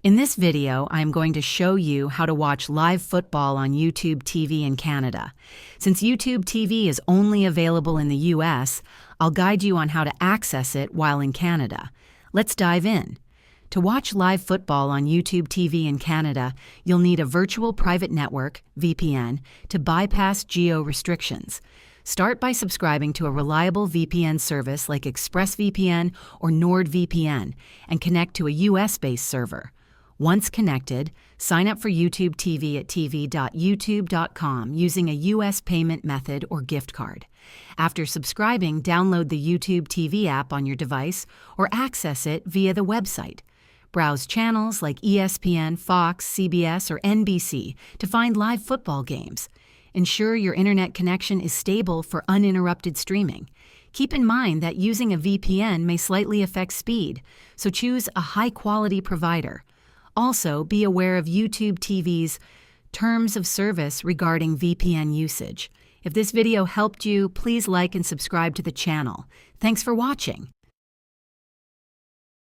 In this video, I am going to show you how to watch live football on YouTube TV in Canada. Since YouTube TV is only available in the US, I'll guide you on how to access it while in Canada. Let's dive in. To watch live football on YouTube TV in Canada, you'll need a virtual private network, VPN, to bypass geo restrictions. Start by subscribing to a reliable VPN service like ExpressVPN or NordVPN and connect to a US-based server. Once connected, sign up for YouTube TV at tv.youtube.com using a US payment method or gift card. After subscribing, download the YouTube TV app on your device or access it via the website. Browse channels like ESPN, Fox, CBS, or NBC to find live football games. Ensure your internet connection is stable for uninterrupted streaming. Keep in mind that using a VPN may slightly affect speed, so choose a high-quality provider. Also, be aware of YouTube TV's terms of service regarding VPN usage. If this video helped you, please like and subscribe to the channel. Thanks for watching.